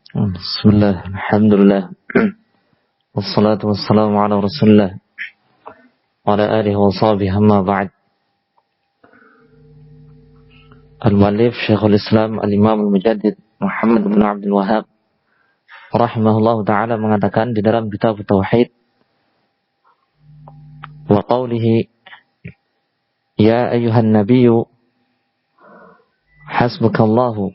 Bismillah, alhamdulillah, wassalatu wassalamu ala rasulillah wa ala alihi wa sahbihi, amma ba'd. Al-Mu'allif Syekhul Islam Al-Imam Al-Mujaddid Muhammad bin Abdul Wahhab rahimahullahu ta'ala mengatakan di dalam kitab Tauhid wa qawlihi ya ayyuhan nabiyyu hasbukallahu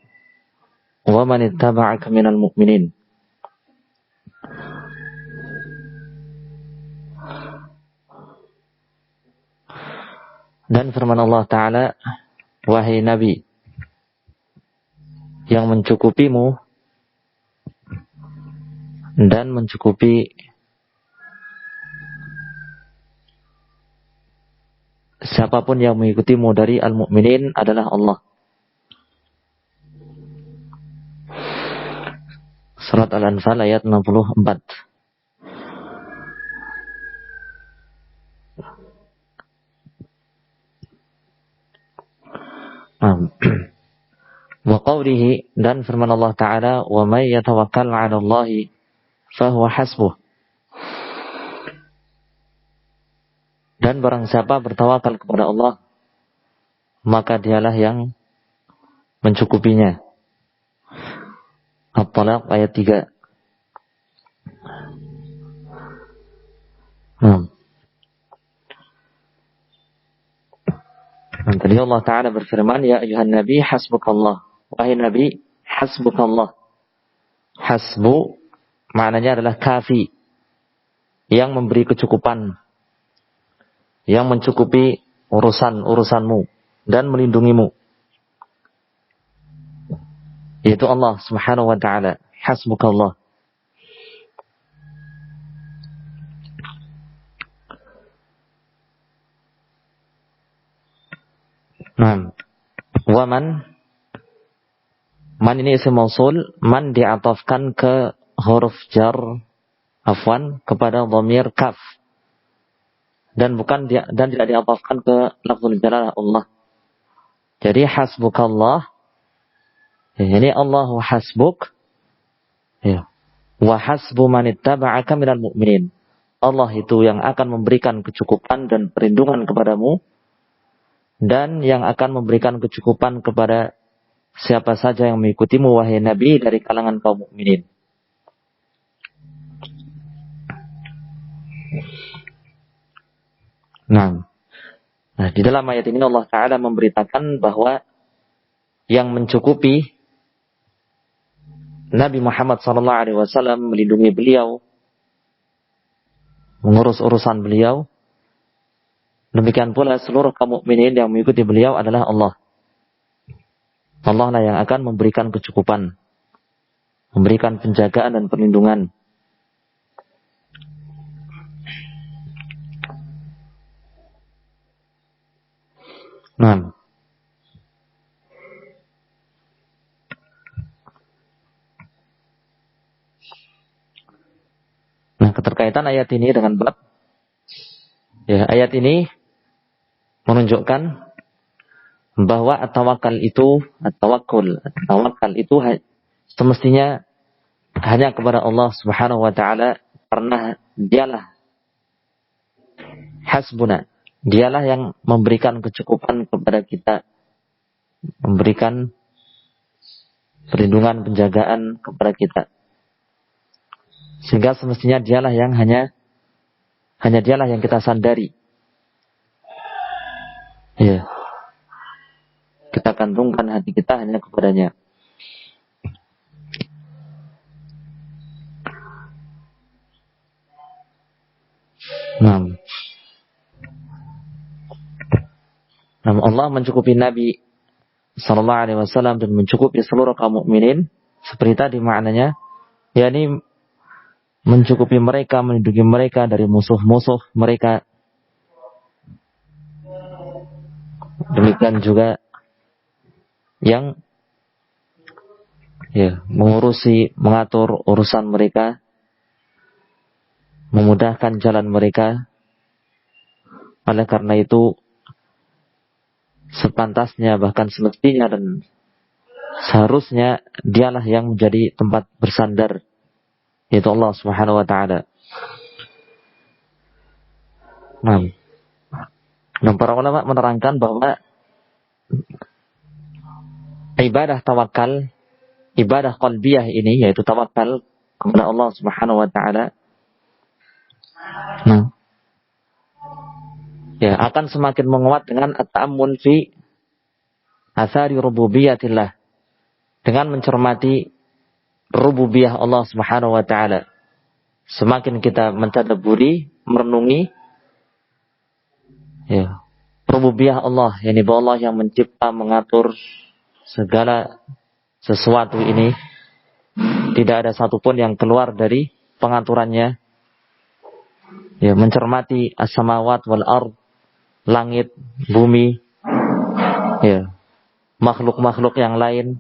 wa man ittaba'aka minal mu'minin. Dan firman Allah Ta'ala, wahai Nabi, yang mencukupimu dan mencukupi siapapun yang mengikutimu dari al-mu'minin adalah Allah. Surat Al-Anfal ayat 64. Wa qawlihi, dan firman Allah Ta'ala, wa may yatawakkal 'ala Allahi fahuwa hasbuh. Dan barang siapa bertawakal kepada Allah, maka dialah yang mencukupinya. At-Talaq ayat 3. Dan tadi Allah Ta'ala berfirman, ya ayuhan Nabi hasbukallah. Wahai Nabi, hasbukallah. Hasbu maknanya adalah kafi, yang memberi kecukupan, yang mencukupi urusanmu dan melindungimu, yaitu Allah Subhanahu wa ta'ala. Hasbukallah. Nah, waman, man ini isim mausul, man diatafkan ke huruf jar, kepada dhamir kaf, dan tidak diatafkan ke lafzul jalalah Allah. Jadi hasbukallah, ini Allahu hasbuk, ya. Wa hasbu man ittaba'aka minal mu'minin. Allah itu yang akan memberikan kecukupan dan perlindungan kepadamu, dan yang akan memberikan kecukupan kepada siapa saja yang mengikutimu wahai Nabi dari kalangan kaum mukminin. Nah, di dalam ayat ini Allah Ta'ala memberitakan bahwa yang mencukupi Nabi Muhammad SAW, melindungi beliau, mengurus urusan beliau, demikian pula seluruh kaum mukminin yang mengikuti beliau adalah Allah. Allah lah yang akan memberikan kecukupan, memberikan penjagaan dan perlindungan. Nah, keterkaitan ayat ini dengan bab, ya, ayat ini menunjukkan bahwa at-tawakkul itu semestinya hanya kepada Allah Subhanahu wa ta'ala, karena dialah hasbuna, dialah yang memberikan kecukupan kepada kita, memberikan perlindungan, penjagaan kepada kita. Sehingga semestinya dialah yang hanya dialah yang kita sandari. Ya. Kita gantungkan hati kita hanya kepadanya. Namun Allah mencukupi Nabi sallallahu alaihi wasallam dan mencukupi seluruh kaum mukminin seperti tadi maknanya, yakni mencukupi mereka, melindungi mereka dari musuh-musuh mereka. Demikian juga yang mengatur urusan mereka, memudahkan jalan mereka. Oleh karena itu sepantasnya, bahkan semestinya dan seharusnya dialah yang menjadi tempat bersandar, yaitu Allah Subhanahu wa taala. Nah, dan para ulama menerangkan bahwa ibadah tawakal, ibadah qalbiyah ini, yaitu tawakal kepada Allah Subhanahu wa taala, nah, ya, akan semakin menguat dengan at-ta'ammul fi athari rububiyatillah, dengan mencermati rububiyah Allah Subhanahu wa taala. Semakin kita mentadabburi, merenungi, ya, rububiyah Allah, yakni bahwa Allah yang mencipta, mengatur segala sesuatu ini, tidak ada satupun yang keluar dari pengaturannya. Ya, mencermati as-samawat wal ard, langit, bumi, ya, makhluk-makhluk yang lain,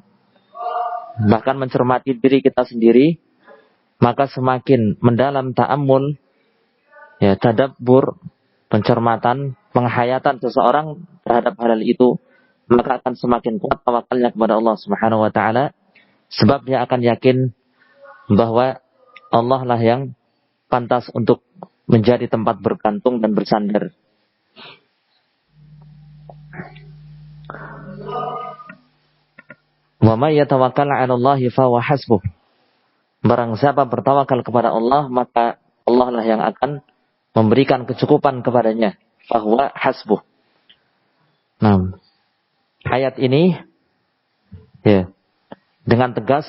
bahkan mencermati diri kita sendiri, maka semakin mendalam ta'ammul, ya, tadabbur, pencermatan, penghayatan seseorang terhadap hal itu, maka akan semakin kuat tawakalnya kepada Allah Subhanahu wa taala, sebab dia akan yakin bahwa Allah lah yang pantas untuk menjadi tempat bergantung dan bersandar. Wa may yatawakkal 'ala Allahi fa huwa hasbuh. Barang siapa bertawakal kepada Allah, maka Allah lah yang akan memberikan kecukupan kepadanya. Fa huwa hasbuh. Nah, ayat ini, ya, dengan tegas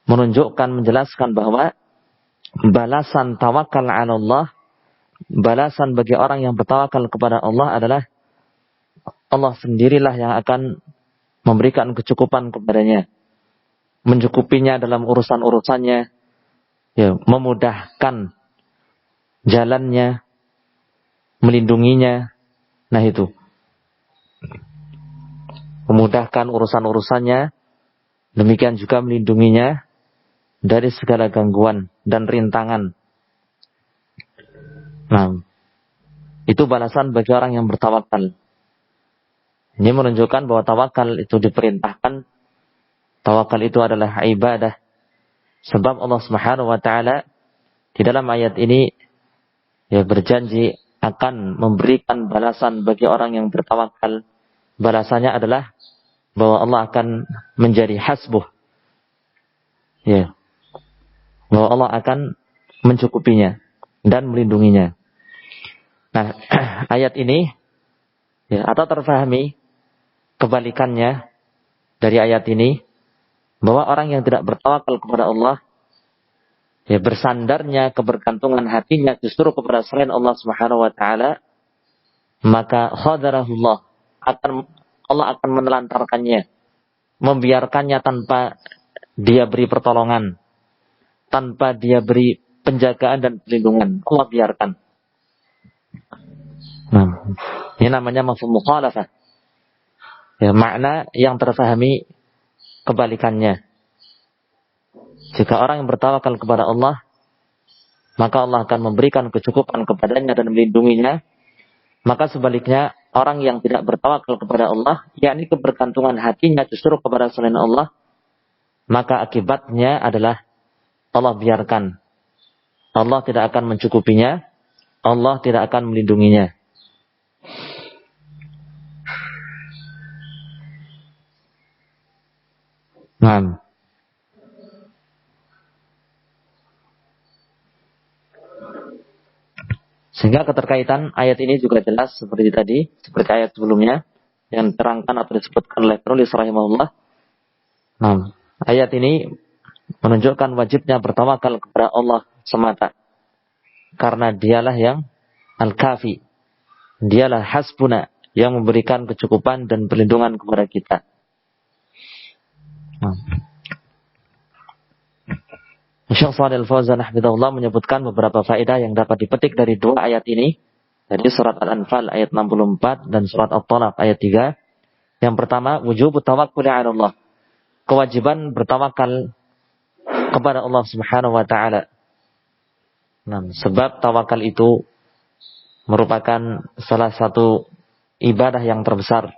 menunjukkan, menjelaskan bahwa balasan tawakal 'ala Allah, balasan bagi orang yang bertawakal kepada Allah adalah Allah sendirilah yang akan memberikan kecukupan kepadanya, mencukupinya dalam urusan-urusannya, ya, memudahkan jalannya, melindunginya. Nah itu, memudahkan urusan-urusannya, demikian juga melindunginya dari segala gangguan dan rintangan. Nah, itu balasan bagi orang yang bertawakal. Ini menunjukkan bahwa tawakal itu diperintahkan. Tawakal itu adalah ibadah. Sebab Allah Subhanahu wa taala di dalam ayat ini, ya, berjanji akan memberikan balasan bagi orang yang bertawakal. Balasannya adalah bahwa Allah akan menjadi hasbuh. Ya. Bahwa Allah akan mencukupinya dan melindunginya. Nah, ayat ini, ya, atau terfahami kebalikannya dari ayat ini, bahwa orang yang tidak bertawakal kepada Allah, ya, bersandarnya, kebergantungan hatinya justru kepada selain Allah Subhanahu wa taala, maka khadarahullah, Allah akan menelantarkannya, membiarkannya tanpa dia beri pertolongan, tanpa dia beri penjagaan dan perlindungan. Allah biarkan. Nah, ini namanya mafhum mukhalafah. Ya, makna yang terfahami kebalikannya. Jika orang yang bertawakal kepada Allah, maka Allah akan memberikan kecukupan kepadanya dan melindunginya. Maka sebaliknya, orang yang tidak bertawakal kepada Allah, yakni kebergantungan hatinya justru kepada selain Allah, maka akibatnya adalah Allah biarkan. Allah tidak akan mencukupinya, Allah tidak akan melindunginya. Nah, sehingga keterkaitan ayat ini juga jelas seperti tadi, seperti ayat sebelumnya yang diterangkan atau disebutkan oleh penulis rahimahullah. Nah, ayat ini menunjukkan wajibnya bertawakal kepada Allah semata, karena dialah yang al-kafi, dialah hasbuna, yang memberikan kecukupan dan perlindungan kepada kita. Syekh Shalih Al-Fauzan hafizahullah menyebutkan beberapa faedah yang dapat dipetik dari dua ayat ini, dari surat Al-Anfal ayat 64 dan surat At-Talaq ayat 3. Yang pertama, wujub tawakkul 'ala Allah, kewajiban bertawakal kepada Allah Subhanahu wa taala. Nah, sebab tawakal itu merupakan salah satu ibadah yang terbesar.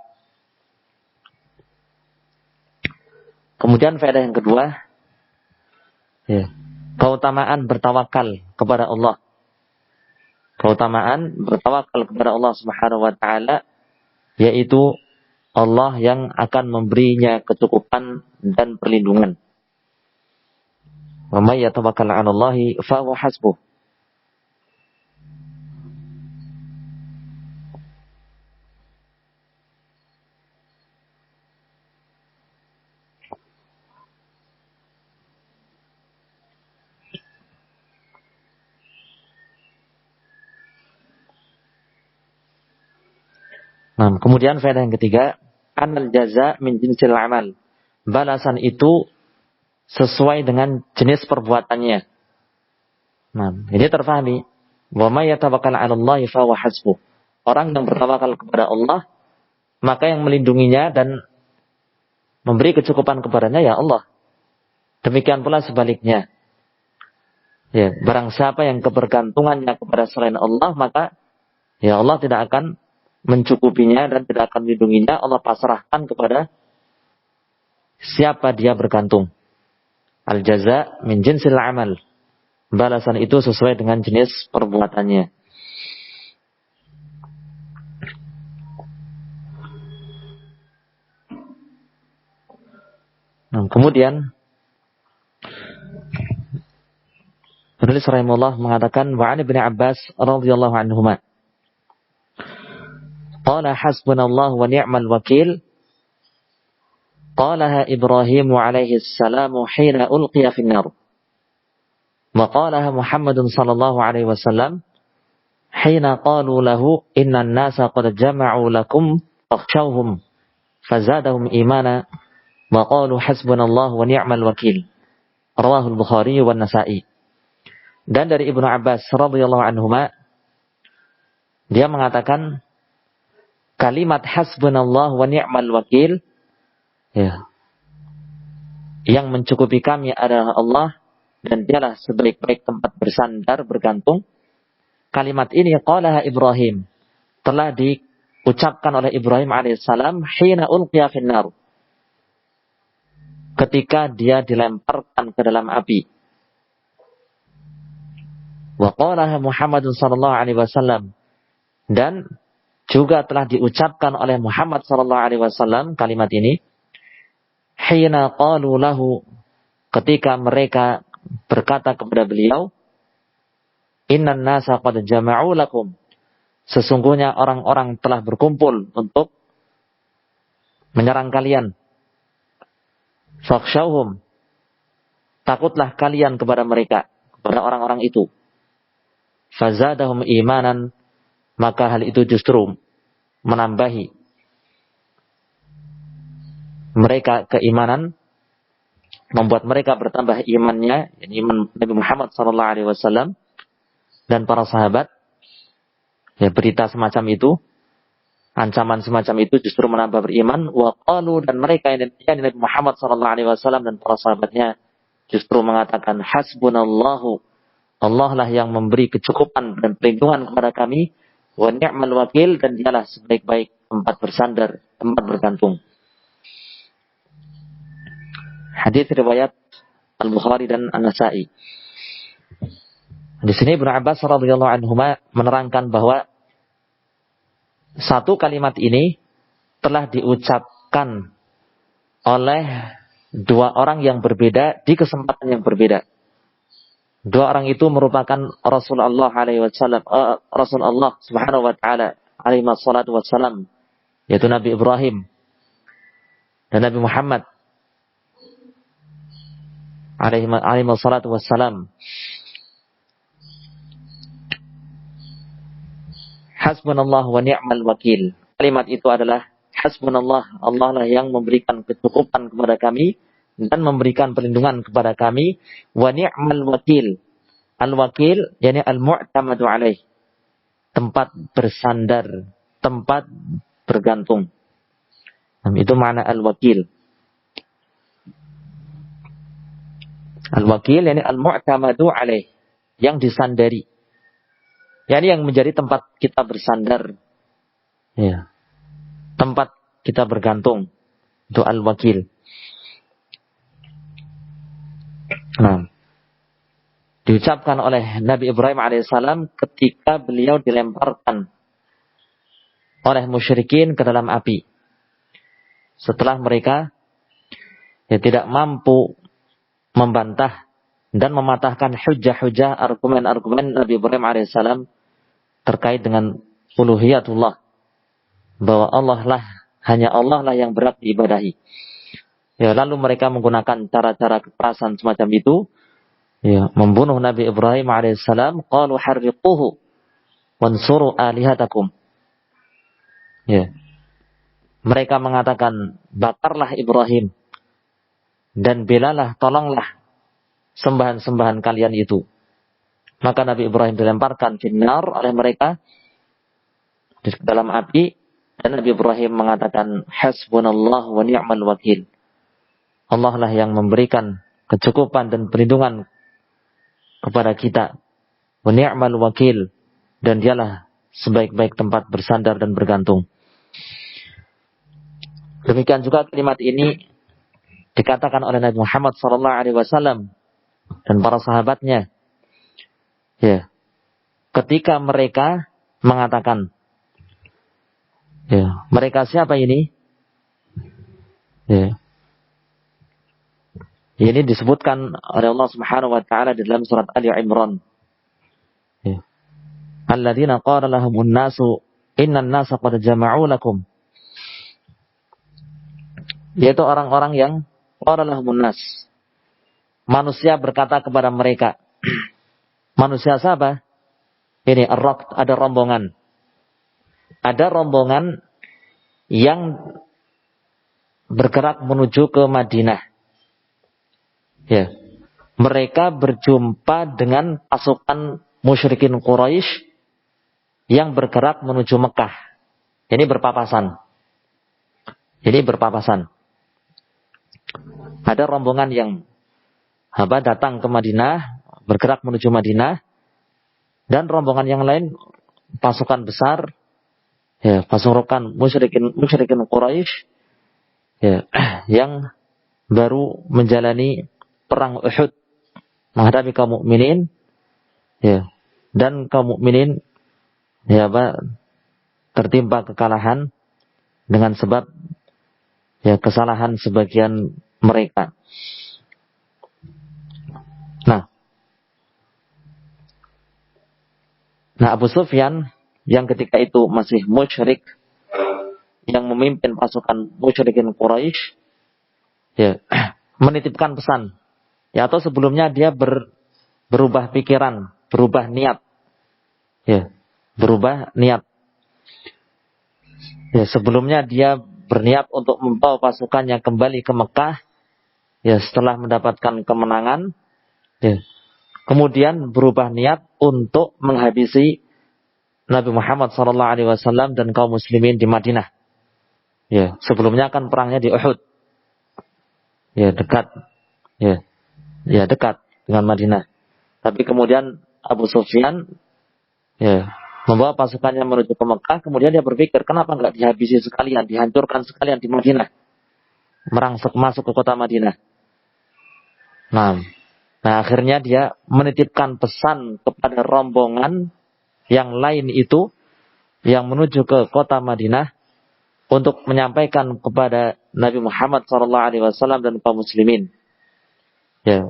Kemudian faedah yang kedua, ya, keutamaan bertawakal kepada Allah. Keutamaan bertawakal kepada Allah Subhanahu wa taala, yaitu Allah yang akan memberinya kecukupan dan perlindungan. Wa may yatawakkal 'ala Allahi fa huwa hasbuh. Nah, kemudian faedah yang ketiga, anal jaza min jinsil amal. Balasan itu sesuai dengan jenis perbuatannya. Nah, ini terfahami. Wa may yatawakkal 'ala Allahi fa huwa hasbuh. Orang yang bertawakal kepada Allah, maka yang melindunginya dan memberi kecukupan kepadanya ya Allah. Demikian pula sebaliknya. Ya, barang siapa yang kebergantungannya kepada selain Allah, maka ya Allah tidak akan mencukupinya dan tidak akan melindunginya. Allah pasrahkan kepada siapa dia bergantung. Al-jaza min jinsil amal. Balasan itu sesuai dengan jenis perbuatannya. Nah, kemudian penulis rahimahullah mengatakan wa 'an Ibnu Abbas radhiyallahu anhuma qala hasbunallahu wa ni'mal wakil qalaha Ibrahim alaihi salam hina ulqiya fin nar wa qalaha Muhammadun sallallahu alaihi wasallam hina qalu lahu innan nasa qad jama'u lakum fakhshawhum fazadahum imana wa qalu hasbunallahu wa ni'mal wakil. Rawahul Bukhari wa Nasa'i. Dan dari Ibnu Abbas radhiyallahu anhuma, dia mengatakan kalimat hasbunallah wa ni'mal wakil, ya, yang mencukupi kami adalah Allah dan dialah sebaik-baik tempat bersandar bergantung. Kalimat ini qalaha Ibrahim, telah diucapkan oleh Ibrahim alaihissalam hina ulqiya finnar, ketika dia dilemparkan ke dalam api. Wa qalaha Muhammadun sallallahu alaihi wasallam, dan juga telah diucapkan oleh Muhammad sallallahu alaihi wasallam kalimat ini hina qalu lahu, ketika mereka berkata kepada beliau, innan nasa qad jama'u lakum, sesungguhnya orang-orang telah berkumpul untuk menyerang kalian. Fakhshawhum, takutlah kalian kepada mereka, kepada orang-orang itu. Fazadahum imanan, maka hal itu justru menambahi mereka keimanan, membuat mereka bertambah imannya, yani iman Nabi Muhammad SAW dan para sahabat. Ya, berita semacam itu, ancaman semacam itu justru menambah beriman. Wa qalu, dan mereka yang Nabi Muhammad SAW dan para sahabatnya justru mengatakan hasbunallahu, Allah lah yang memberi kecukupan dan perlindungan kepada kami, wa ni'mal wakil, dan dialah sebaik-baik tempat bersandar, tempat bergantung. Hadis riwayat Al-Bukhari dan An-Nasa'i. Di sini Ibnu Abbas radhiyallahu anhuma menerangkan bahwa satu kalimat ini telah diucapkan oleh dua orang yang berbeda di kesempatan yang berbeda. Dua orang itu merupakan Rasulullah alaihi wasallam, Rasulullah subhanahu wa ta'ala alaihi wassalatu wassalam, yaitu Nabi Ibrahim dan Nabi Muhammad alaihi wassalatu wassalam. Hasbunallah wa ni'mal wakil. Kalimat itu adalah hasbunallah, Allah lah yang memberikan kecukupan kepada kami dan memberikan perlindungan kepada kami. Wa ni'mal wakil. Al-wakil, yakni al-mu'tamadu alaih, tempat bersandar, tempat bergantung. Itu makna al-wakil. Al-wakil, yakni al-mu'tamadu alaih, yang disandari, yakni yang menjadi tempat kita bersandar, ya, tempat kita bergantung. Itu al-wakil. Nah, diucapkan oleh Nabi Ibrahim alaihissalam ketika beliau dilemparkan oleh musyrikin ke dalam api. Setelah mereka tidak mampu membantah dan mematahkan hujah-hujah argumen-argumen Nabi Ibrahim alaihissalam terkait dengan uluhiyatullah, bahwa hanya Allah lah yang berhak diibadahi. Lalu mereka menggunakan cara-cara kekerasan semacam itu, membunuh Nabi Ibrahim alaihissalam. Qalu harriquhu wansuru alihatakum. Mereka mengatakan, bakarlah Ibrahim dan belalah, tolonglah sembahan-sembahan kalian itu. Maka Nabi Ibrahim dilemparkan finnar oleh mereka di dalam api, dan Nabi Ibrahim mengatakan, hasbunallah wa ni'mal wakil. Allah lah yang memberikan kecukupan dan perlindungan kepada kita. Wa ni'mal wakil, dan dialah sebaik-baik tempat bersandar dan bergantung. Demikian juga kalimat ini dikatakan oleh Nabi Muhammad SAW dan para sahabatnya. Ketika mereka mengatakan, mereka siapa ini? Ini disebutkan oleh Allah Subhanahu wa taala di dalam surat Ali Imran. Alladzina qala lahumun nasu innan nasa qad jama'u lakum. Yaitu orang-orang yang qala lahumun nas. Manusia berkata kepada mereka. Manusia siapa? Ini ar-raqd, ada rombongan. Ada rombongan yang bergerak menuju ke Madinah. Mereka berjumpa dengan pasukan musyrikin Quraisy yang bergerak menuju Mekah. Ini berpapasan. Ada rombongan yang datang ke Madinah, bergerak menuju Madinah, dan rombongan yang lain, pasukan besar, pasukan musyrikin Quraisy, yang baru menjalani perang Uhud menghadapi kaum mukminin, dan kaum mukminin tertimpa kekalahan dengan sebab kesalahan sebagian mereka. Nah, Abu Sufyan yang ketika itu masih musyrik, yang memimpin pasukan musyrikin Quraisy, menitipkan pesan, atau sebelumnya dia berubah pikiran, berubah niat, sebelumnya dia berniat untuk membawa pasukannya kembali ke Mekah, setelah mendapatkan kemenangan, kemudian berubah niat untuk menghabisi Nabi Muhammad SAW dan kaum muslimin di Madinah. Sebelumnya kan perangnya di Uhud. Dekat. Dekat dengan Madinah. Tapi kemudian Abu Sufyan membawa pasukannya menuju ke Mekah, kemudian dia berpikir, kenapa enggak dihabisi sekalian, dihancurkan sekalian di Madinah. Merangsek masuk ke kota Madinah. Nah, akhirnya dia menitipkan pesan kepada rombongan yang lain itu yang menuju ke kota Madinah untuk menyampaikan kepada Nabi Muhammad SAW dan kaum muslimin,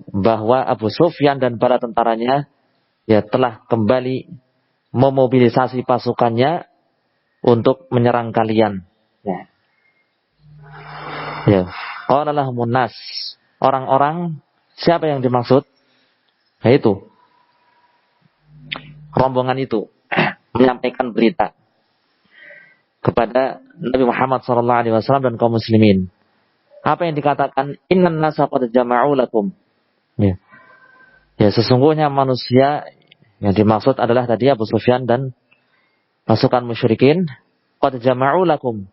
bahwa Abu Sufyan dan para tentaranya telah kembali memobilisasi pasukannya untuk menyerang kalian. Qala lahumun nas, orang-orang, siapa yang dimaksud? Itu rombongan itu menyampaikan berita kepada Nabi Muhammad SAW dan kaum muslimin. Apa yang dikatakan? Innan nasa qad jama'u lakum. Sesungguhnya manusia yang dimaksud adalah tadi Abu Sufyan dan pasukan musyrikin. Qad jama'u lakum.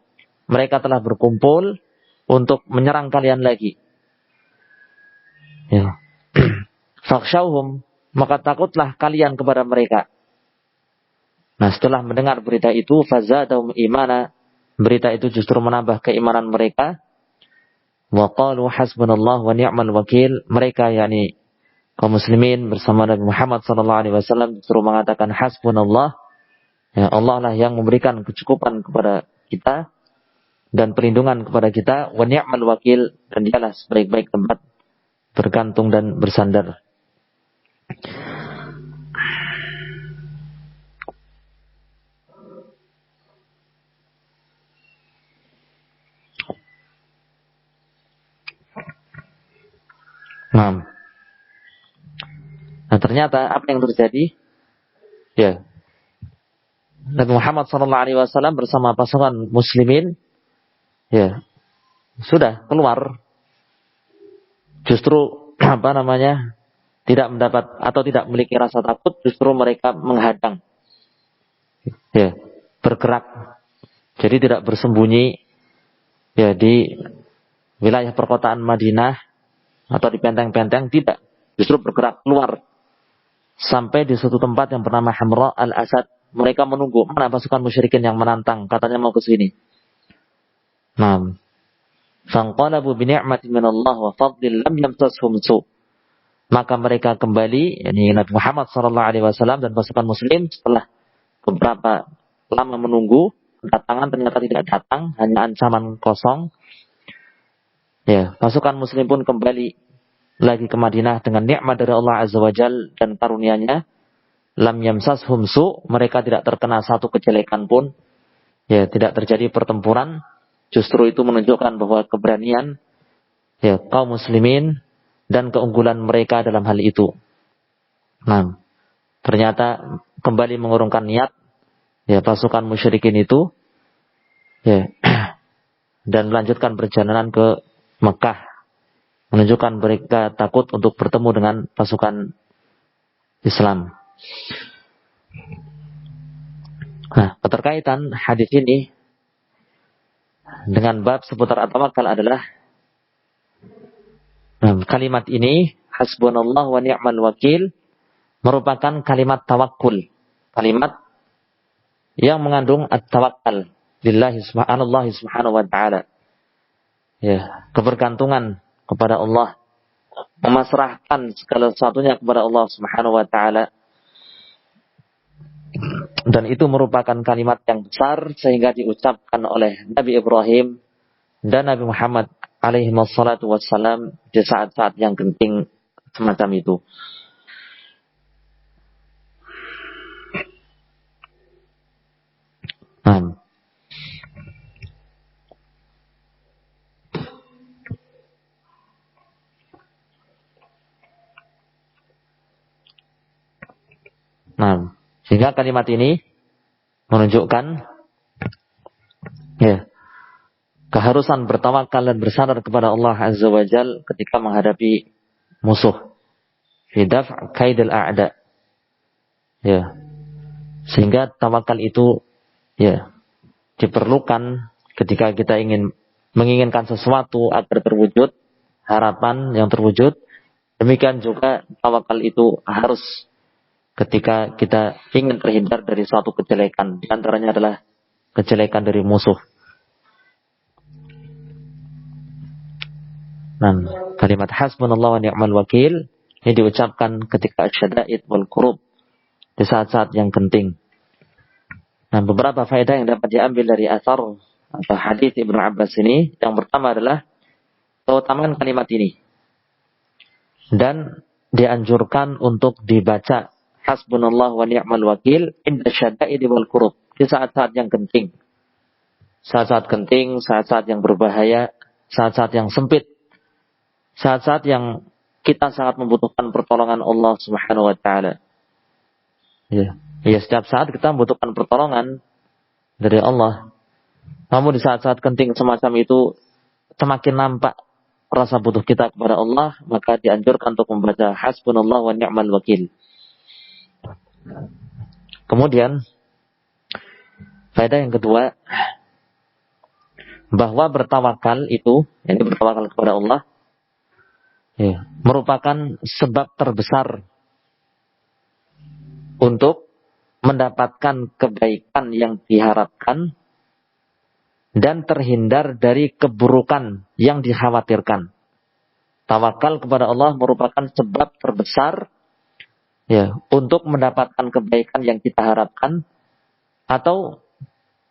Mereka telah berkumpul untuk menyerang kalian lagi. Fakhshawhum, maka takutlah kalian kepada mereka. Nah, setelah mendengar berita itu, fazadahum imana, berita itu justru menambah keimanan mereka. Wa qalu hasbunallah wa ni'mal wakil, mereka kaum muslimin bersama Nabi Muhammad SAW disuruh mengatakan hasbunallah, ya, Allah lah yang memberikan kecukupan kepada kita dan perlindungan kepada kita, wa ni'mal wakil, dan dialah sebaik-baik tempat bergantung dan bersandar. Nah, ternyata apa yang terjadi? Ya, Nabi Muhammad SAW bersama pasukan muslimin, ya, sudah keluar. Justru tidak mendapat atau tidak memiliki rasa takut, justru mereka menghadang, ya, bergerak. Jadi tidak bersembunyi, ya, di wilayah perkotaan Madinah atau di benteng-benteng, tidak. Justru bergerak keluar sampai di suatu tempat yang bernama Hamra al-Asad. Mereka menunggu mana pasukan musyrikin yang menantang, katanya mau ke sini. Nah, fanqalabu bi ni'matin minallah wa fadlin lam yamsashum su'. Maka mereka kembali, yakni Nabi Muhammad SAW dan pasukan muslim, setelah beberapa lama menunggu, kedatangan ternyata tidak datang, hanya ancaman kosong. Ya, pasukan muslim pun kembali lagi ke Madinah dengan nikmat dari Allah Azza wa Jal dan karunia-Nya. Lam yamsashum su', mereka tidak terkena satu kejelekan pun. Ya, tidak terjadi pertempuran. Justru itu menunjukkan bahwa keberanian, ya, kaum muslimin dan keunggulan mereka dalam hal itu. Nah, ternyata kembali mengurungkan niat, ya, pasukan musyrikin itu, ya, dan melanjutkan perjalanan ke Mekah, menunjukkan mereka takut untuk bertemu dengan pasukan Islam. Nah, keterkaitan hadis ini dengan bab seputar at-tawakkal adalah, kalimat ini, hasbunallah wa ni'mal wakil, merupakan kalimat tawakkul. Kalimat yang mengandung at-tawakkal lillahi subhanahu wa ta'ala. Ya, kebergantungan kepada Allah, memasrahkan segala sesuatunya kepada Allah Subhanahu wa taala. Dan itu merupakan kalimat yang besar sehingga diucapkan oleh Nabi Ibrahim dan Nabi Muhammad alaihi wassalatu wassalam di saat-saat yang genting semacam itu. Nah, sehingga kalimat ini menunjukkan, ya, keharusan bertawakal dan bersandar kepada Allah Azza wa Jal ketika menghadapi musuh. Fi daf' kaidil a'da. Ya. Sehingga tawakal itu, ya, diperlukan ketika kita menginginkan sesuatu agar terwujud, harapan yang terwujud. Demikian juga tawakal itu harus ketika kita ingin terhindar dari suatu kejelekan. Di antaranya adalah kejelekan dari musuh. Nah, kalimat hasbunallah wa ni'mal wakil ini diucapkan ketika asyada'id wal kurub, di saat-saat yang genting. Nah, beberapa faedah yang dapat diambil dari asar atau hadis Ibnu Abbas ini, yang pertama adalah keutamaan kalimat ini. Dan dianjurkan untuk dibaca hasbunallah wa ni'mal wakil inda syada'id wal kurub, di saat-saat yang genting. Saat-saat genting, saat-saat yang berbahaya, saat-saat yang sempit, saat-saat yang kita sangat membutuhkan pertolongan Allah Subhanahu wa taala. Ya, setiap saat kita membutuhkan pertolongan dari Allah. Namun di saat-saat genting semacam itu semakin nampak rasa butuh kita kepada Allah, maka dianjurkan untuk membaca hasbunallah wa ni'mal wakil. Kemudian faedah yang kedua, bahwa bertawakal itu, yakni bertawakal kepada Allah, ya, merupakan sebab terbesar untuk mendapatkan kebaikan yang diharapkan dan terhindar dari keburukan yang dikhawatirkan. Tawakal kepada Allah merupakan sebab terbesar ya untuk mendapatkan kebaikan yang kita harapkan atau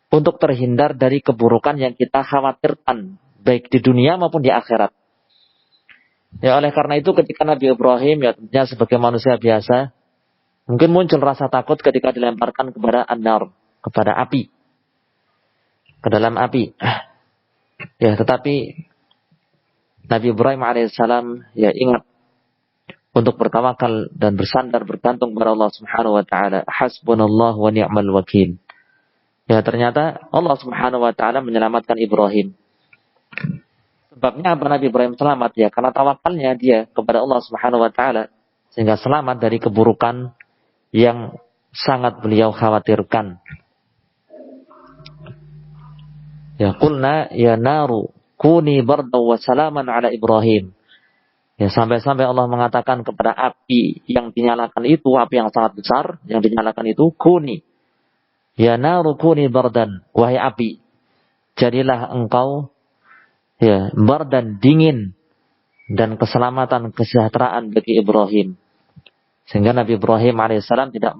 untuk terhindar dari keburukan yang kita khawatirkan baik di dunia maupun di akhirat. Ya oleh karena itu ketika Nabi Ibrahim ya tentunya sebagai manusia biasa mungkin muncul rasa takut ketika dilemparkan kepada an-nar, kepada api, ke dalam api. Ya tetapi Nabi Ibrahim alaihissalam ya ingat untuk bertawakal dan bersandar bergantung kepada Allah Subhanahu wa taala. Hasbunallah wa ni'mal wakil. Ya ternyata Allah Subhanahu wa taala menyelamatkan Ibrahim. Sebabnya apa Nabi Ibrahim selamat ya karena tawakalnya dia kepada Allah Subhanahu wa taala sehingga selamat dari keburukan yang sangat beliau khawatirkan. Ya qulna ya naru kuni bardan wa salaman ala Ibrahim. Ya sampai-sampai Allah mengatakan kepada api yang dinyalakan itu, api yang sangat besar yang dinyalakan itu, kuni ya naru kuni bardan, wahai api, jadilah engkau ya bardan, dingin dan keselamatan kesejahteraan bagi Ibrahim. Sehingga Nabi Ibrahim alaihissalam tidak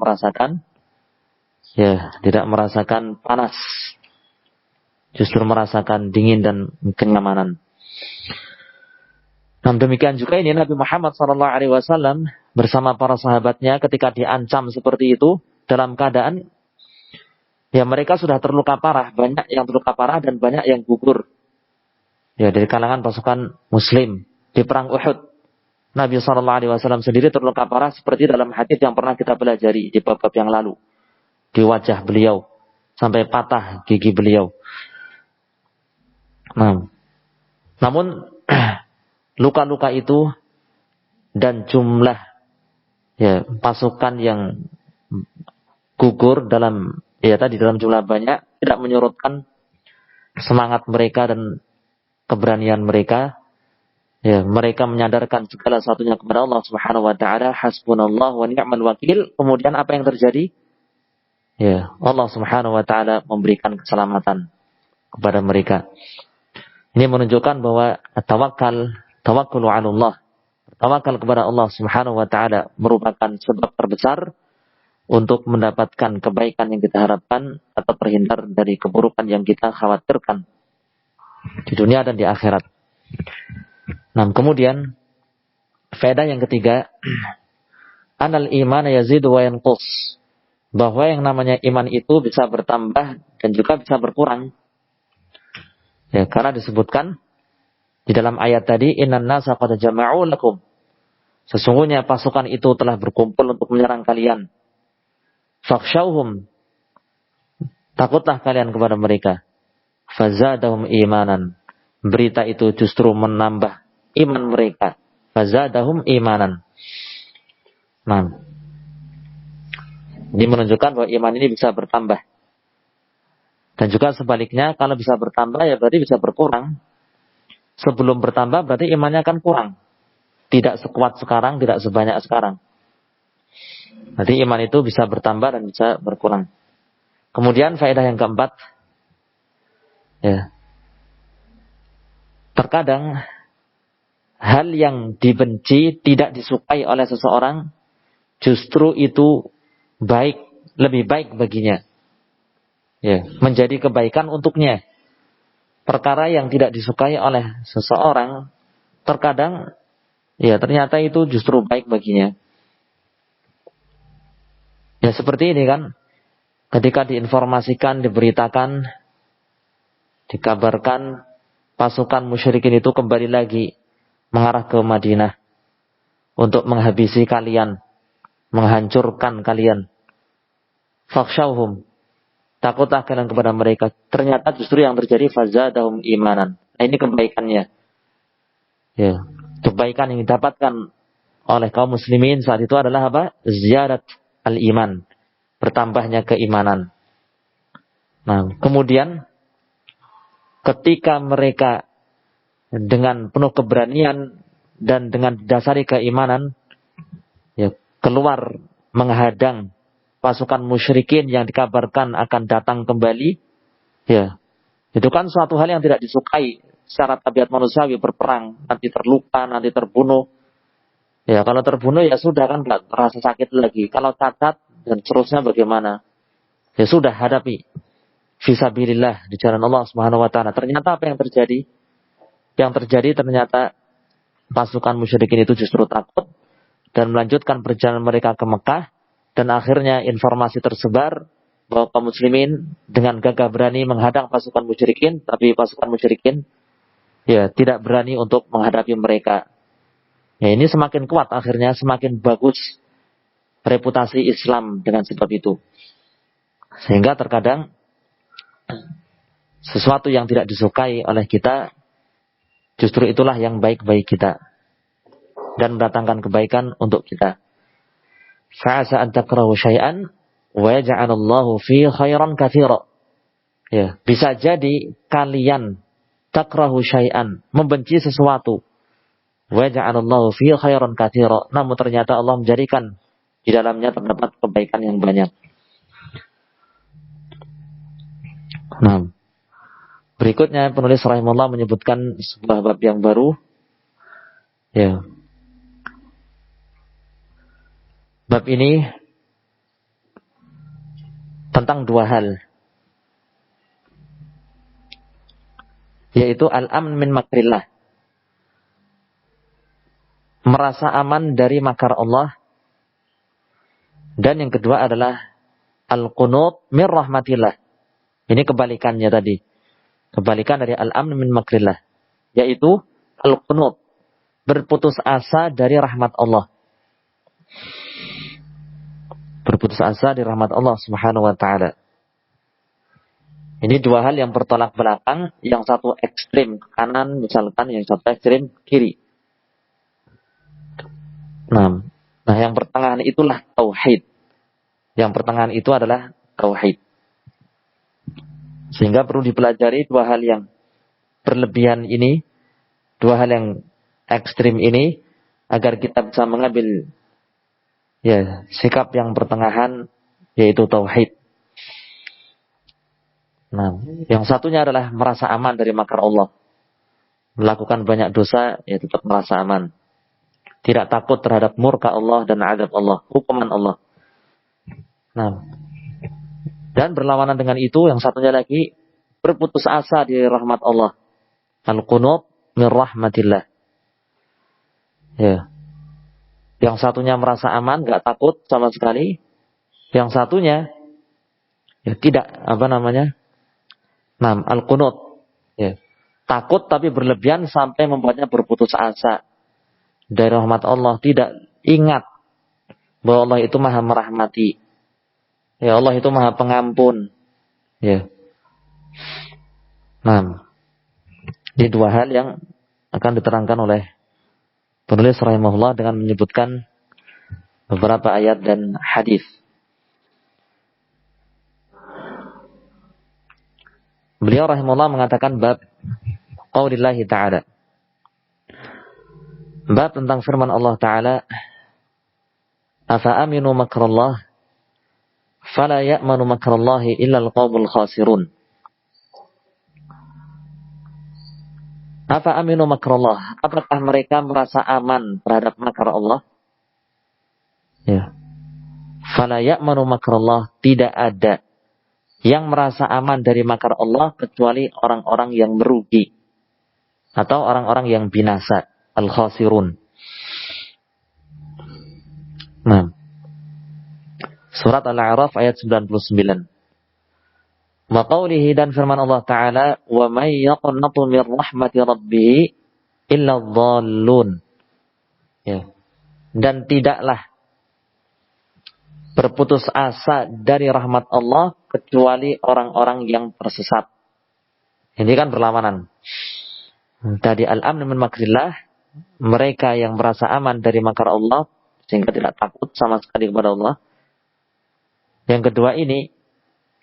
merasakan panas, justru merasakan dingin dan kenyamanan. Nah, demikian juga ini Nabi Muhammad SAW bersama para sahabatnya ketika diancam seperti itu dalam keadaan ya mereka sudah terluka parah, banyak yang terluka parah dan banyak yang gugur. Ya dari kalangan pasukan Muslim di perang Uhud, Nabi SAW sendiri terluka parah seperti dalam hadis yang pernah kita pelajari di bab-bab yang lalu. Di wajah beliau sampai patah gigi beliau. Nah, namun luka-luka itu dan jumlah ya pasukan yang gugur dalam jumlah banyak tidak menyurutkan semangat mereka dan keberanian mereka. Ya, mereka menyadarkan segala satunya kepada Allah Subhanahu wa taala, hasbunallah wa ni'mal wakil. Kemudian apa yang terjadi? Ya, Allah Subhanahu wa taala memberikan keselamatan kepada mereka. Ini menunjukkan bahwa tawakkulu 'ala Allah, tawakal kepada Allah Subhanahu wa taala merupakan sebab terbesar untuk mendapatkan kebaikan yang kita harapkan atau terhindar dari keburukan yang kita khawatirkan di dunia dan di akhirat. Nah, kemudian faedah yang ketiga, anal iman yazidu wa yanqus, bahwa yang namanya iman itu bisa bertambah dan juga bisa berkurang. Ya, karena disebutkan di dalam ayat tadi, innan nasa qad jama'u lakum, sesungguhnya pasukan itu telah berkumpul untuk menyerang kalian. Fakhshawhum, takutlah kalian kepada mereka. Fazadahum imanan, berita itu justru menambah iman mereka. Fazadahum imanan. Nah, ini menunjukkan bahwa iman ini bisa bertambah. Dan juga sebaliknya, kalau bisa bertambah ya berarti bisa berkurang. Sebelum bertambah berarti imannya akan kurang. Tidak sekuat sekarang, tidak sebanyak sekarang. Jadi iman itu bisa bertambah dan bisa berkurang. Kemudian faedah yang keempat, ya, terkadang hal yang dibenci, tidak disukai oleh seseorang, justru itu baik, lebih baik baginya. Ya, menjadi kebaikan untuknya. Perkara yang tidak disukai oleh seseorang, terkadang ya ternyata itu justru baik baginya. Ya seperti ini kan, ketika diinformasikan, diberitakan, dikabarkan pasukan musyrikin itu kembali lagi mengarah ke Madinah untuk menghabisi kalian, menghancurkan kalian. Fakhshawhum, takutlah kalian kepada mereka. Ternyata justru yang terjadi fazadahum imanan. Nah, ini kebaikannya. Ya, kebaikan yang didapatkan oleh kaum muslimin saat itu adalah apa? Ziyadat al-iman, bertambahnya keimanan. Nah, kemudian ketika mereka dengan penuh keberanian dan dengan dasari keimanan ya keluar menghadang pasukan musyrikin yang dikabarkan akan datang kembali, ya itu kan suatu hal yang tidak disukai secara tabiat manusiawi berperang, nanti terluka, nanti terbunuh. Ya, kalau terbunuh ya sudah kan nggak terasa sakit lagi. Kalau cacat dan seterusnya bagaimana? Ya sudah hadapi. Fisabilillah di jalan Allah Subhanahu wa taala. Ternyata apa yang terjadi? Yang terjadi ternyata pasukan musyrikin itu justru takut dan melanjutkan perjalanan mereka ke Mekah, dan akhirnya informasi tersebar bahwa kaum muslimin dengan gagah berani menghadang pasukan musyrikin, tapi pasukan musyrikin ya tidak berani untuk menghadapi mereka. Ya, ini semakin kuat akhirnya, semakin bagus reputasi Islam dengan sebab itu. Sehingga terkadang sesuatu yang tidak disukai oleh kita, justru itulah yang baik bagi kita dan mendatangkan kebaikan untuk kita. Fa'asa an takrahu syai'an wa yaj'alallahu fi khairan katsira. Ya, bisa jadi kalian takrahu syai'an, membenci sesuatu. Wa yaj'alallahu fi khairan katsira. Namun ternyata Allah menjadikan di dalamnya terdapat kebaikan yang banyak. Nah, berikutnya penulis rahimahullah menyebutkan sebuah bab yang baru. Ya. Bab ini tentang dua hal, yaitu al-amn min makrillah, merasa aman dari makar Allah, dan yang kedua adalah al-qunut min rahmatillah. Ini kebalikannya tadi, kebalikan dari al-amn min makrillah, yaitu al-qunut, berputus asa dari rahmat Allah. Berputus asa di rahmat Allah Subhanahu wa taala. Ini dua hal yang bertolak belakang, yang satu ekstrim ke kanan misalkan, yang satu ekstrim kiri. Nah, yang pertengahan itulah tauhid. Yang pertengahan itu adalah tauhid. Sehingga perlu dipelajari dua hal yang berlebihan ini, dua hal yang ekstrim ini, agar kita bisa mengambil ya sikap yang pertengahan, yaitu tauhid. Nah, yang satunya adalah merasa aman dari makar Allah. Melakukan banyak dosa, ya tetap merasa aman. Tidak takut terhadap murka Allah dan azab Allah, hukuman Allah. Nah, dan berlawanan dengan itu, yang satunya lagi berputus asa di rahmat Allah. Al-qunut min rahmatillah. Ya. Yang satunya merasa aman, gak takut sama sekali. Yang satunya ya tidak al-qunut. Ya. Takut tapi berlebihan sampai membuatnya berputus asa dari rahmat Allah. Tidak ingat bahwa Allah itu maha merahmati. Ya, Allah itu maha pengampun. Ya. Nah, ini dua hal yang akan diterangkan oleh penulis rahimahullah dengan menyebutkan beberapa ayat dan hadis. Beliau rahimahullah mengatakan bab qaulillahi ta'ala. Bab tentang firman Allah Ta'ala, afa aminu makrallah fala ya'manu makrallahi illa al-qaumul khasirun. Afa aminu makrallah, apakah mereka merasa aman terhadap makar Allah? Ya. Fala ya'manu makrallah, tidak ada yang merasa aman dari makar Allah kecuali orang-orang yang merugi atau orang-orang yang binasa, al-khasirun. Nah, surat Al-A'raf ayat 99. Wa qawlihi, dan firman Allah Ta'ala, wa may yaqnatu min rahmati rabbih illa dhallun. Ya. Dan tidaklah berputus asa dari rahmat Allah kecuali orang-orang yang tersesat. Ini kan berlawanan. Tadi al-amn min makrillah, mereka yang merasa aman dari makar Allah sehingga tidak takut sama sekali kepada Allah. Yang kedua ini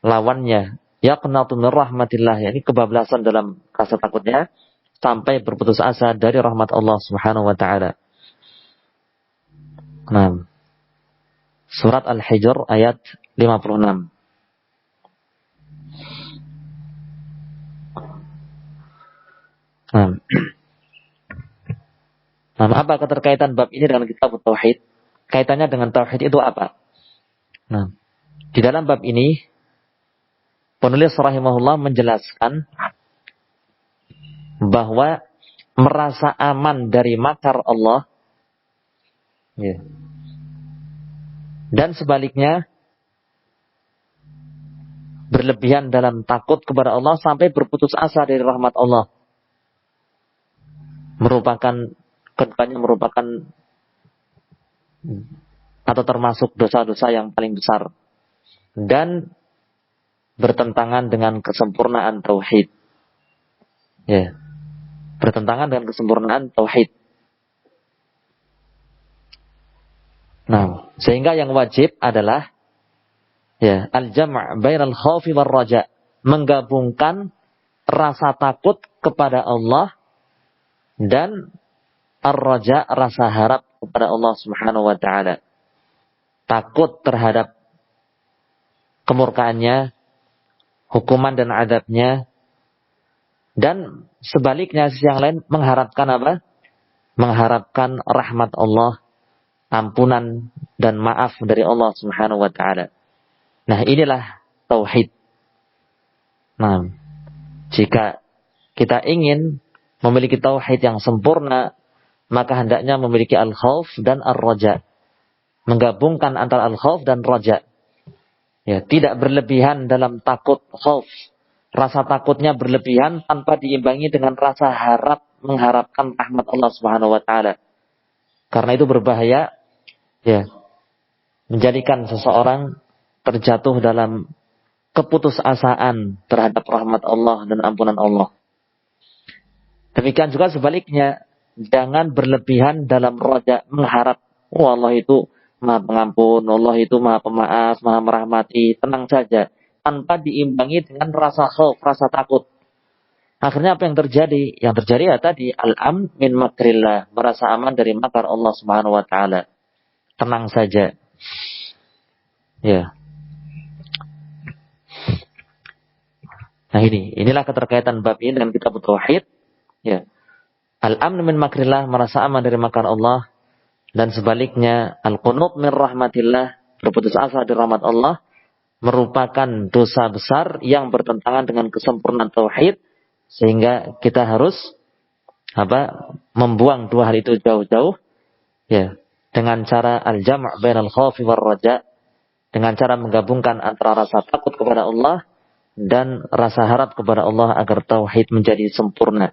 lawannya, yaqnatu min rahmatillah, yakni kebablasan dalam rasa takutnya sampai berputus asa dari rahmat Allah Subhanahu wa taala. Nah, surat Al-Hijr ayat 56. Nah, apa keterkaitan bab ini dengan kitab tauhid? Kaitannya dengan tauhid itu apa? Nah, di dalam bab ini penulis rahimahullah menjelaskan bahwa merasa aman dari makar Allah, ya, dan sebaliknya berlebihan dalam takut kepada Allah sampai berputus asa dari rahmat Allah, keduanya merupakan atau termasuk dosa-dosa yang paling besar dan bertentangan dengan kesempurnaan tauhid. Ya, bertentangan dengan kesempurnaan tauhid. Nah, sehingga yang wajib adalah ya, al-jam' bainal khaufi war raja, menggabungkan rasa takut kepada Allah dan ar-raja, rasa harap kepada Allah Subhanahu wa taala. Takut terhadap kemurkaannya, hukuman dan adabnya, dan sebaliknya sisi yang lain mengharapkan apa? Mengharapkan rahmat Allah, ampunan dan maaf dari Allah Subhanahu wa taala. Nah, inilah tauhid. Nah, jika kita ingin memiliki tauhid yang sempurna, maka hendaknya memiliki al-khauf dan ar-raja. Menggabungkan antara al-khauf dan raja. Ya, tidak berlebihan dalam takut khauf. Rasa takutnya berlebihan tanpa diimbangi dengan rasa harap, mengharapkan rahmat Allah Subhanahu wa taala. Karena itu berbahaya, ya, menjadikan seseorang terjatuh dalam keputusasaan terhadap rahmat Allah dan ampunan Allah. Demikian juga sebaliknya, jangan berlebihan dalam raja, mengharap, oh Allah itu Maha Pengampun, Allah itu Maha Pemaaf, Maha Merahmati, tenang saja, tanpa diimbangi dengan rasa khauf, rasa takut. Akhirnya apa yang terjadi? Yang terjadi ya tadi, al-am min makrillah, merasa aman dari makar Allah Subhanahu wa taala. Tenang saja. Ya. Nah, inilah keterkaitan bab ini dengan kitab tauhid. Ya. Al-amn min makrillah, merasa aman dari makar Allah, dan sebaliknya al-qunut min rahmatillah, berputus asa dari rahmat Allah, merupakan dosa besar yang bertentangan dengan kesempurnaan tauhid, sehingga kita harus membuang dua hal itu jauh-jauh, ya, dengan cara al-jam' bainal khaufi war raja, dengan cara menggabungkan antara rasa takut kepada Allah dan rasa harap kepada Allah agar tauhid menjadi sempurna.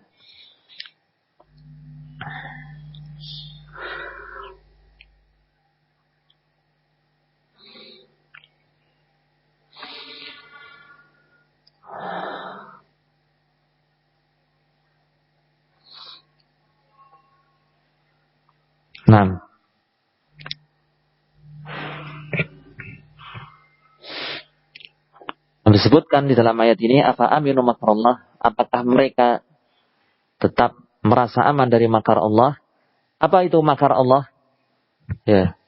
Nah, disebutkan di dalam ayat ini, afa aminu makrallah, apakah mereka tetap merasa aman dari makar Allah? Apa itu makar Allah? Ya.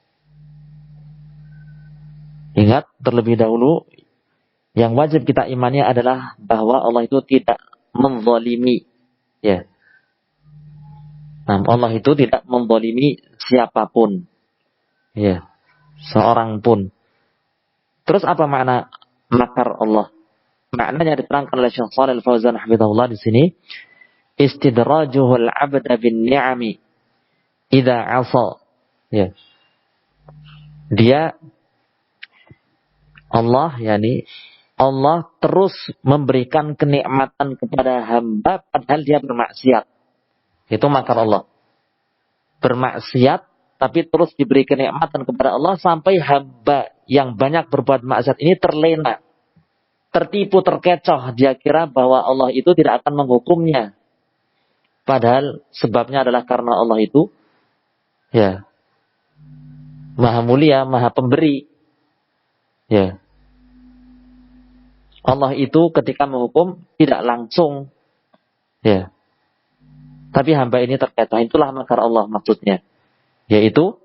Ingat terlebih dahulu, yang wajib kita imani adalah bahwa Allah itu tidak menzalimi. Ya. Nah, Allah itu tidak menzalimi siapapun. Ya. Seorang pun. Terus apa makna makar Allah? Maknanya diterangkan oleh Syekh Shalih Al-Fauzan hafizahullah di sini, istidrajuhul 'abda bin ni'ami idza 'asa. Ya. Dia Allah, Allah terus memberikan kenikmatan kepada hamba padahal dia bermaksiat. Itu makar Allah. Bermaksiat tapi terus diberi kenikmatan kepada Allah sampai hamba yang banyak berbuat maksiat ini terlena, tertipu, terkecoh. Dia kira bahwa Allah itu tidak akan menghukumnya. Padahal sebabnya adalah karena Allah itu ya Maha Mulia, Maha Pemberi. Ya. Allah itu ketika menghukum tidak langsung. Ya. Tapi hamba ini terkecoh. Itulah makar Allah maksudnya. Yaitu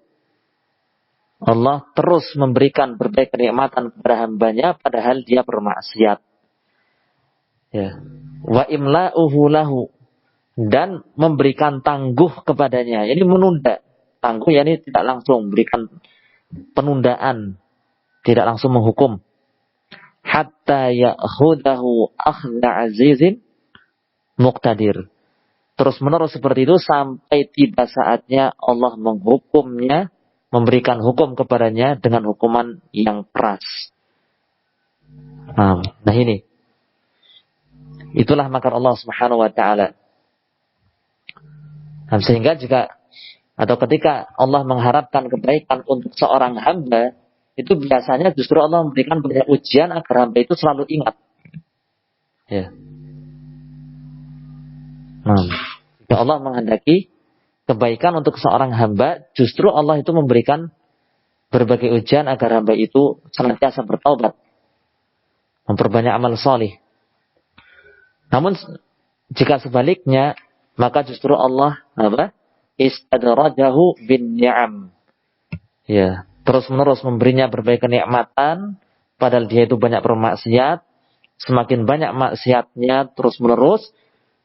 Allah terus memberikan berbagai kenikmatan kepada hambanya padahal dia bermaksiat. Ya. Wa imla'uhu lahu, dan memberikan tangguh kepadanya. Ini menunda. Tangguh ya, ini tidak langsung berikan penundaan, tidak langsung menghukum. Hatta ya'khudahu akhdha azizin muqtadir. Terus menerus seperti itu sampai tiba saatnya Allah menghukumnya, memberikan hukum kepadanya dengan hukuman yang keras. Nah ini, itulah makar Allah Subhanahu wa taala. Sehingga jika atau ketika Allah mengharapkan kebaikan untuk seorang hamba, itu biasanya justru Allah memberikan banyak ujian agar hamba itu selalu ingat. Ya. Jika Allah menghendaki kebaikan untuk seorang hamba, justru Allah itu memberikan berbagai ujian agar hamba itu senantiasa bertaubat, memperbanyak amal salih. Namun jika sebaliknya, maka justru Allah istadrajahu bin ni'am. Ya, terus-menerus memberinya berbagai kenikmatan padahal dia itu banyak bermaksiat. Semakin banyak maksiatnya terus-menerus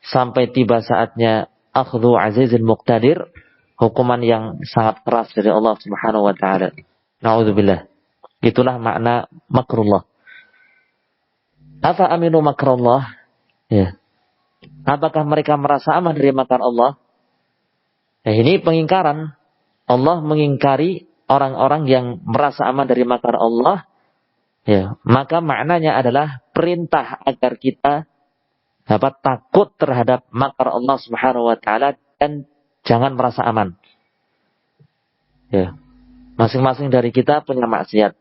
sampai tiba saatnya akhdhu azizil muqtadir, hukuman yang sangat keras dari Allah Subhanahu wa taala. Nauzubillah. Itulah makna makrullah. Afa aminu makrullah? Ya. Apakah mereka merasa aman dari makar Allah? Nah, ini pengingkaran. Allah mengingkari orang-orang yang merasa aman dari makar Allah. Ya, maka maknanya adalah perintah agar kita dapat takut terhadap makar Allah Subhanahu wa taala dan jangan merasa aman. Ya. Masing-masing dari kita punya maksiat.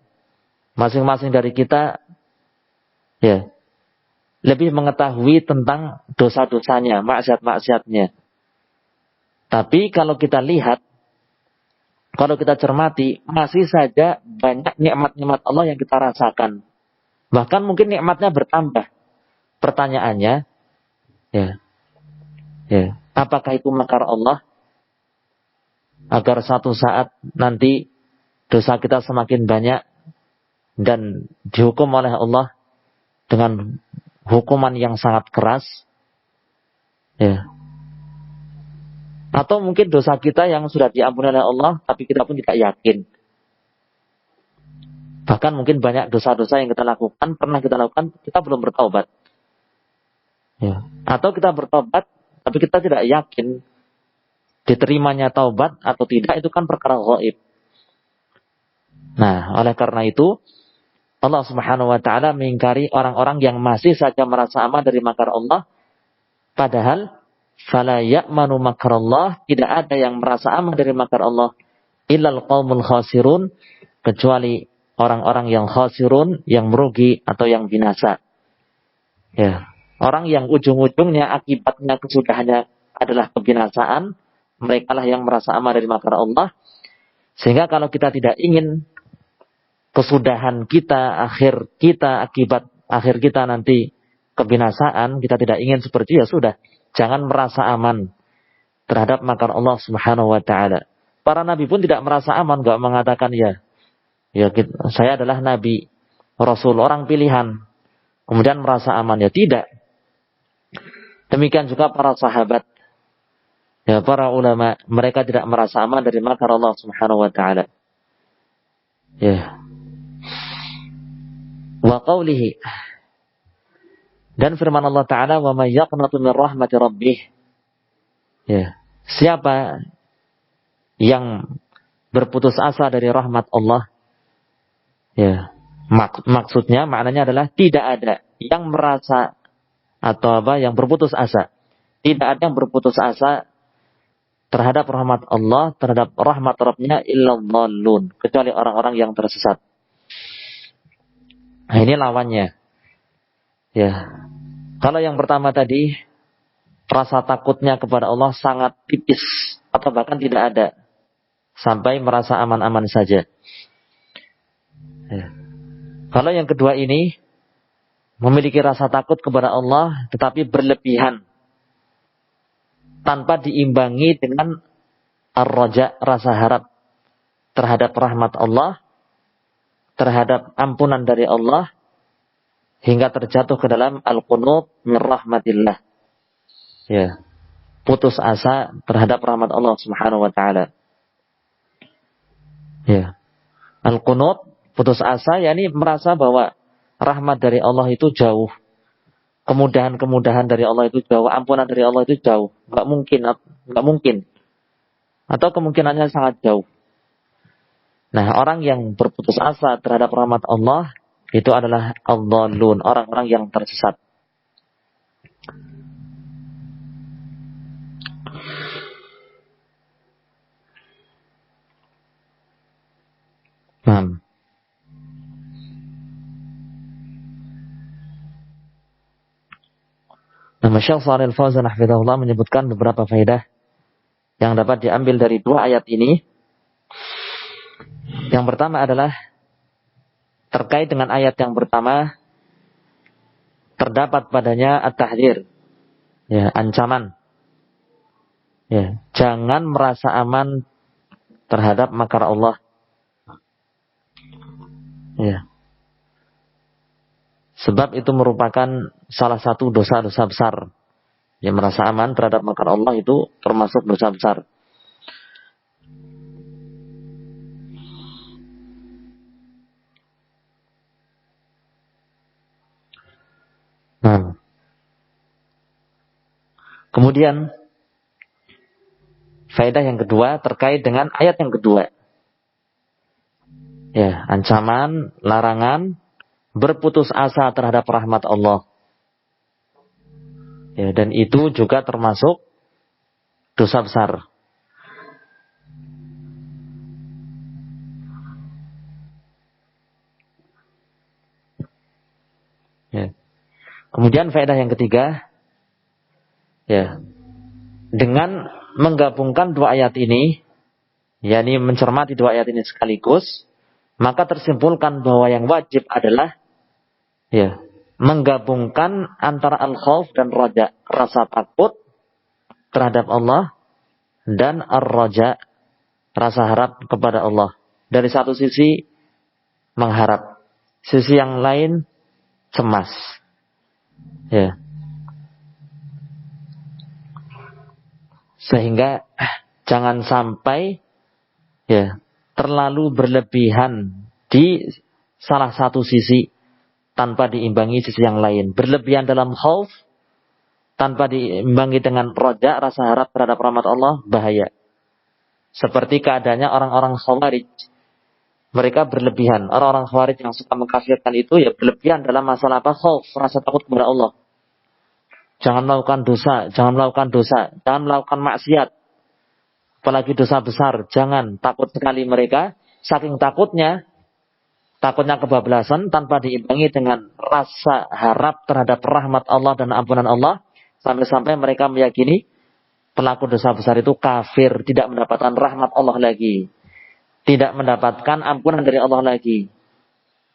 Masing-masing dari kita ya lebih mengetahui tentang dosa-dosanya, maksiat-maksiatnya. Tapi kalau kita lihat, kalau kita cermati, masih saja banyak nikmat-nikmat Allah yang kita rasakan. Bahkan mungkin nikmatnya bertambah. Pertanyaannya, apakah itu makar Allah? Agar satu saat nanti dosa kita semakin banyak dan dihukum oleh Allah dengan hukuman yang sangat keras. Ya. Atau mungkin dosa kita yang sudah diampuni oleh Allah, tapi kita pun tidak yakin. Bahkan mungkin banyak dosa-dosa yang kita lakukan, pernah kita lakukan, kita belum bertaubat. Ya. Atau kita bertaubat, tapi kita tidak yakin diterimanya taubat atau tidak, itu kan perkara gaib. Nah, oleh karena itu, Allah Subhanahu wa taala mengingkari orang-orang yang masih saja merasa aman dari makar Allah, padahal fala ya'manu makrallah, tidak ada yang merasa aman dari makar Allah illal qaumul khasirun, kecuali orang-orang yang khasirun, yang merugi atau yang binasa. Ya, orang yang ujung-ujungnya akibatnya kesudahannya adalah kebinasaan, merekalah yang merasa aman dari makar Allah. Sehingga kalau kita tidak ingin kesudahan kita, akibat akhir kita nanti kebinasaan, kita tidak ingin seperti ya sudah, jangan merasa aman terhadap makar Allah Subhanahu wa taala. Para nabi pun tidak merasa aman, enggak mengatakan saya adalah nabi, rasul, orang pilihan, kemudian merasa aman, ya tidak. Demikian juga para sahabat, ya para ulama, mereka tidak merasa aman dari makar Allah Subhanahu wa taala. Ya. Wa qawlihi, dan firman Allah Ta'ala, wa may yaqnatu min rahmati rabbih. Ya, siapa yang berputus asa dari rahmat Allah? Ya, maksudnya maknanya adalah tidak ada yang merasa atau yang berputus asa. Tidak ada yang berputus asa terhadap rahmat Allah, terhadap rahmat Rabbnya illa dhallun, kecuali orang-orang yang tersesat. Nah, ini lawannya. Ya. Kalau yang pertama tadi, rasa takutnya kepada Allah sangat tipis atau bahkan tidak ada, sampai merasa aman-aman saja. Ya. Kalau yang kedua ini, memiliki rasa takut kepada Allah tetapi berlebihan, tanpa diimbangi dengan ar-raja, rasa harap terhadap rahmat Allah, terhadap ampunan dari Allah, hingga terjatuh ke dalam al-qunut min rahmatillah. Ya. putus asa terhadap rahmat Allah Subhanahu wa taala. Ya. Al-qunut, putus asa, yakni merasa bahwa rahmat dari Allah itu jauh. Kemudahan-kemudahan dari Allah itu jauh, ampunan dari Allah itu jauh. Enggak mungkin. Atau kemungkinannya sangat jauh. Nah, orang yang berputus asa terhadap rahmat Allah itu adalah adh-dhallun, orang-orang yang tersesat. Nah, Syekh Shalih Al-Fauzan hafizahullah menyebutkan beberapa faedah yang dapat diambil dari dua ayat ini. Yang pertama adalah terkait dengan ayat yang pertama, terdapat padanya at-tahdzir, ya, ancaman. Ya, jangan merasa aman terhadap makar Allah. Ya. Sebab itu merupakan salah satu dosa-dosa besar. Yang merasa aman terhadap makar Allah itu termasuk dosa besar. Nah. Kemudian faedah yang kedua terkait dengan ayat yang kedua. Ya, ancaman, larangan berputus asa terhadap rahmat Allah. Ya, dan itu juga termasuk dosa besar. Ya. Kemudian faedah yang ketiga, ya, dengan menggabungkan dua ayat ini, yakni mencermati dua ayat ini sekaligus, maka tersimpulkan bahwa yang wajib adalah, ya, menggabungkan antara al-khauf dan raja, rasa takut terhadap Allah, dan ar-raja, rasa harap kepada Allah. Dari satu sisi mengharap, sisi yang lain cemas. Ya. Sehingga jangan sampai, ya, terlalu berlebihan di salah satu sisi tanpa diimbangi sisi yang lain. Berlebihan dalam khauf tanpa diimbangi dengan roja, rasa harap terhadap rahmat Allah, bahaya. Seperti keadaannya orang-orang khawarij. Mereka berlebihan. Orang-orang khawarij yang suka mengkafirkan itu ya berlebihan dalam masalah apa? Khauf, rasa takut kepada Allah. Jangan melakukan dosa, jangan melakukan maksiat. Apalagi dosa besar, jangan. Takut sekali mereka. Saking takutnya kebablasan tanpa diimbangi dengan rasa harap terhadap rahmat Allah dan ampunan Allah. Sampai-sampai mereka meyakini pelaku dosa besar itu kafir, tidak mendapatkan rahmat Allah lagi. Tidak mendapatkan ampunan dari Allah lagi.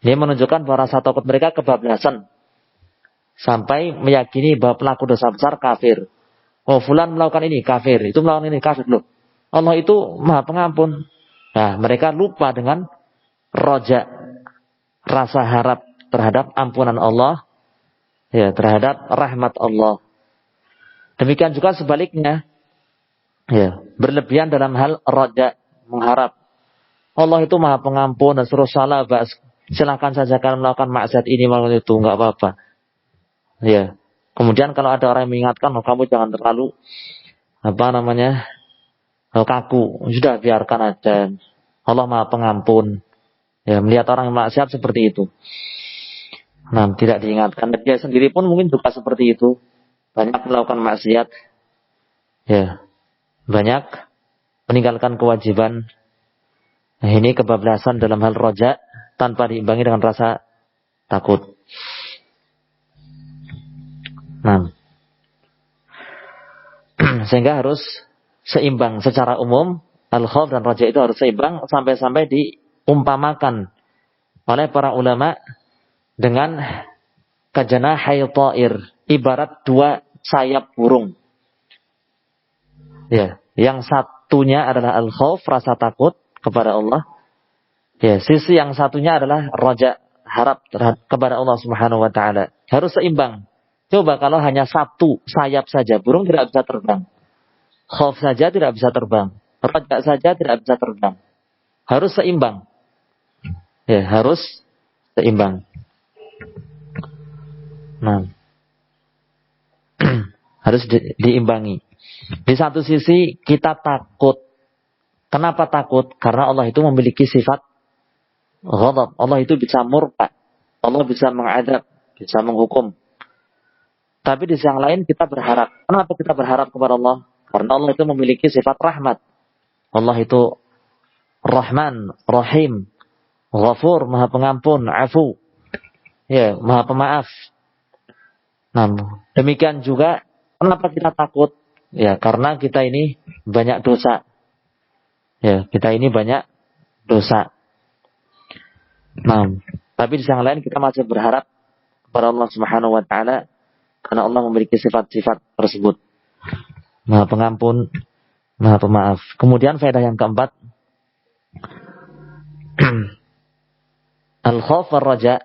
Ini menunjukkan bahwa rasa takut mereka kebablasan. Sampai meyakini bahwa pelaku dosa besar kafir. Oh, fulan melakukan ini kafir, itu melakukan ini kafir. Loh, Allah itu Maha Pengampun. Nah, mereka lupa dengan roja, rasa harap terhadap ampunan Allah, ya, terhadap rahmat Allah. Demikian juga sebaliknya, ya, berlebihan dalam hal roja, mengharap. Allah itu Maha Pengampun dan suruh salah, silakan saja kalian melakukan maksiat ini, melakukan itu, enggak apa-apa. Ya. Kemudian kalau ada orang yang mengingatkan, oh, kamu jangan terlalu kaku. Sudah biarkan aja. Allah Maha Pengampun. Ya, melihat orang yang maksiat seperti itu. Nah, tidak diingatkan. Dia sendiri pun mungkin juga seperti itu. Banyak melakukan maksiat. Ya. Banyak meninggalkan kewajiban. Nah, ini kebablasan dalam hal roja tanpa diimbangi dengan rasa takut. Nah, sehingga harus seimbang secara umum, al-khauf dan raja itu harus seimbang sampai-sampai diumpamakan oleh para ulama dengan kajanahai ta'ir, ibarat dua sayap burung. Ya, yang satunya adalah al-khauf, rasa takut kepada Allah. Ya, sisi yang satunya adalah raja, harap kepada Allah Subhanahu wa taala. Harus seimbang. Coba kalau hanya satu sayap saja, burung tidak bisa terbang. Khauf saja tidak bisa terbang. Raja saja tidak bisa terbang. Harus seimbang. Ya, harus seimbang. Nah, harus diimbangi. Di satu sisi kita takut. Kenapa takut? Karena Allah itu memiliki sifat ghadab. Allah itu bisa murka. Allah bisa mengadab, bisa menghukum. Tapi di sisi yang lain kita berharap. Kenapa kita berharap kepada Allah? Karena Allah itu memiliki sifat rahmat. Allah itu Rahman, Rahim, Ghafur, Maha Pengampun, Afu. Ya, Maha Pemaaf. Nah, demikian juga kenapa kita takut? Ya, karena kita ini banyak dosa. Ya, kita ini banyak dosa. Nah, tapi di sisi yang lain kita masih berharap kepada Allah Subhanahu wa taala karena Allah memiliki sifat-sifat tersebut. Maha Pengampun, Maha Pemaaf. Kemudian faedah yang keempat, al-khauf war-raja,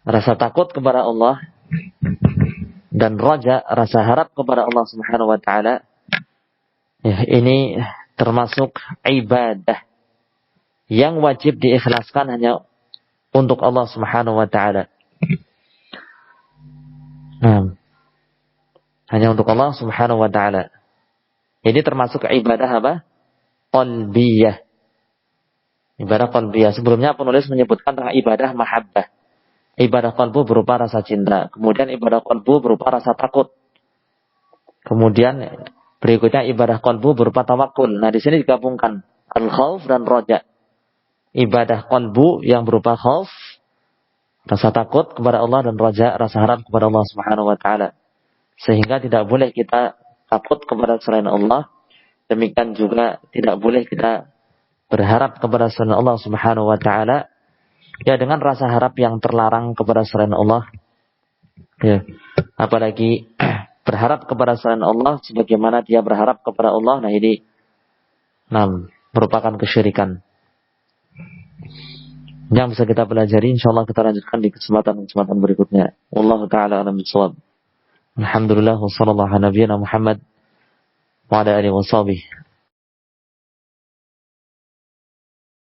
rasa takut kepada Allah dan raja, rasa harap kepada Allah Subhanahu wa taala. Ya, ini termasuk ibadah yang wajib diikhlaskan hanya untuk Allah Subhanahu wa taala. Nah, hanya untuk Allah Subhanahu wa taala. Ini termasuk ibadah apa? Qalbiyah. Ibadah qalbiyah. Sebelumnya penulis menyebutkan tentang ibadah mahabbah. Ibadah qalbu berupa rasa cinta. Kemudian ibadah qalbu berupa rasa takut. Kemudian berikutnya ibadah qalbu berupa tawakkul. Nah, di sini digabungkan al-khauf dan raja. Ibadah qalbu yang berupa khauf, rasa takut kepada Allah, dan raja, rasa harap kepada Allah Subhanahu wa taala. Sehingga tidak boleh kita takut kepada selain Allah. Demikian juga tidak boleh kita berharap kepada selain Allah Subhanahu wa taala ya dengan rasa harap yang terlarang kepada selain Allah. Ya, apalagi berharap kepada selain Allah sebagaimana dia berharap kepada Allah. Nah, ini merupakan kesyirikan. Yang bisa kita pelajari, insyaallah kita lanjutkan di kesempatan berikutnya. Wallahu taala a'lam bishawab. Alhamdulillah wassallallahu ala nabiyyina Muhammad wa ala alihi washabihi